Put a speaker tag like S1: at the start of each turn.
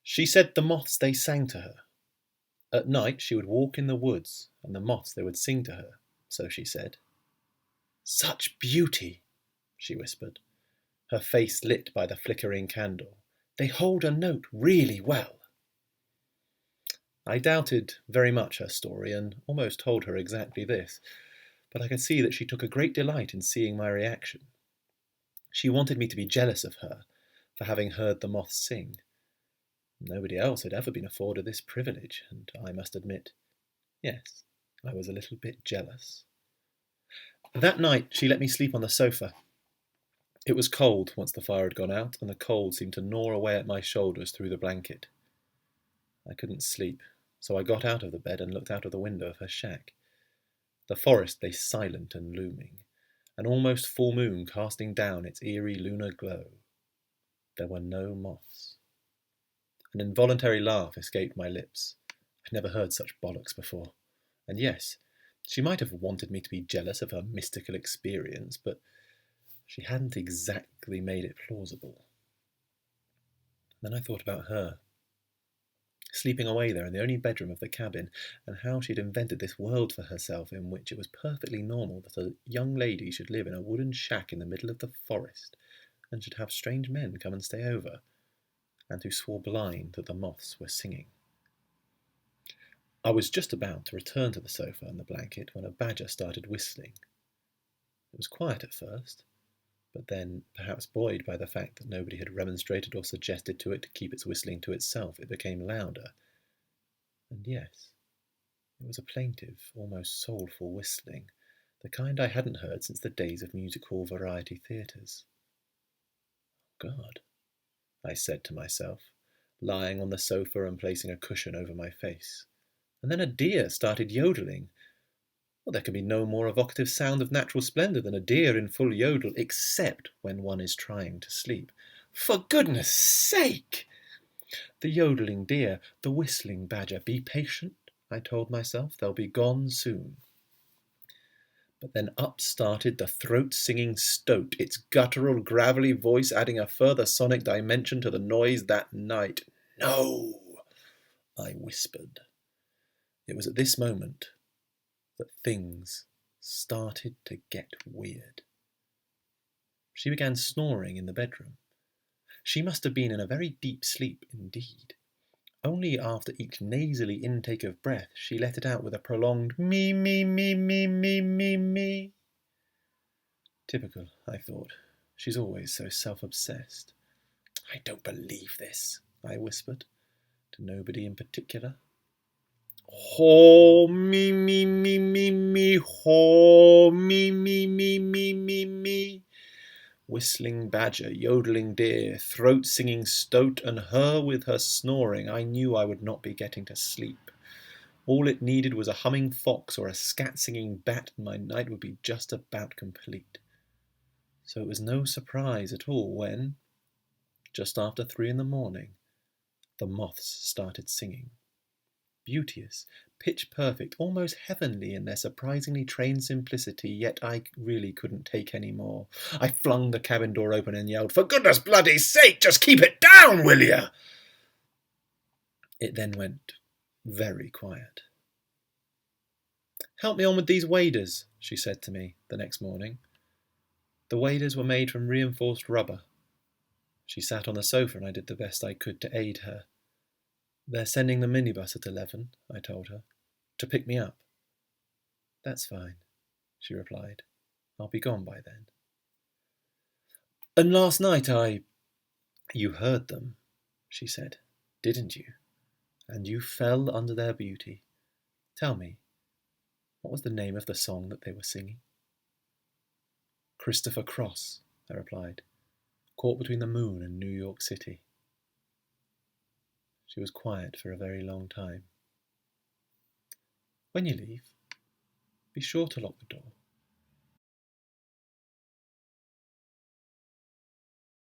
S1: She said the moths they sang to her. At night she would walk in the woods, and the moths they would sing to her, so she said. Such beauty, she whispered, her face lit by the flickering candle. They hold a note really well. I doubted very much her story, and almost told her exactly this, but I could see that she took a great delight in seeing my reaction. She wanted me to be jealous of her for having heard the moths sing. Nobody else had ever been afforded this privilege, and I must admit, yes, I was a little bit jealous. That night she let me sleep on the sofa. It was cold once the fire had gone out, and the cold seemed to gnaw away at my shoulders through the blanket. I couldn't sleep, so I got out of the bed and looked out of the window of her shack. The forest lay silent and looming, an almost full moon casting down its eerie lunar glow. There were no moths. An involuntary laugh escaped my lips. I'd never heard such bollocks before. And yes, she might have wanted me to be jealous of her mystical experience, but she hadn't exactly made it plausible. Then I thought about her, sleeping away there in the only bedroom of the cabin, and how she'd invented this world for herself in which it was perfectly normal that a young lady should live in a wooden shack in the middle of the forest, and should have strange men come and stay over, and who swore blind that the moths were singing. I was just about to return to the sofa and the blanket when a badger started whistling. It was quiet at first, but then, perhaps buoyed by the fact that nobody had remonstrated or suggested to it to keep its whistling to itself, it became louder. And yes, it was a plaintive, almost soulful whistling, the kind I hadn't heard since the days of music hall variety theatres. God, I said to myself, lying on the sofa and placing a cushion over my face. And then a deer started yodeling. Well, there can be no more evocative sound of natural splendour than a deer in full yodel, except when one is trying to sleep. For goodness sake! The yodeling deer, the whistling badger. Be patient, I told myself. They'll be gone soon. But then up started the throat-singing stoat, its guttural, gravelly voice adding a further sonic dimension to the noise that night. No, I whispered. It was at this moment that things started to get weird. She began snoring in the bedroom. She must have been in a very deep sleep indeed. Only after each nasally intake of breath she let it out with a prolonged me, me, me, me, me, me, me. Typical, I thought. She's always so self-obsessed. I don't believe this, I whispered, to nobody in particular. Ho, me, me, me, me, me, ho, me, me, me, me, me, me. Whistling badger, yodeling deer, throat-singing stoat, and her with her snoring, I knew I would not be getting to sleep. All it needed was a humming fox or a scat-singing bat, and my night would be just about complete. So it was no surprise at all when, just after 3 in the morning, the moths started singing. Beauteous, pitch-perfect, almost heavenly in their surprisingly trained simplicity, yet I really couldn't take any more. I flung the cabin door open and yelled, "For goodness bloody sake, just keep it down, will you?" It then went very quiet. "Help me on with these waders," she said to me the next morning. The waders were made from reinforced rubber. She sat on the sofa and I did the best I could to aid her. "They're sending the minibus at 11, I told her, "to pick me up." "That's fine," she replied. "I'll be gone by then." "And last night You heard them," she said, "didn't you? And you fell under their beauty. Tell me, what was the name of the song that they were singing?" "Christopher Cross," I replied, "caught between the moon and New York City." She was quiet for a very long time. "When you leave, be sure to lock the door."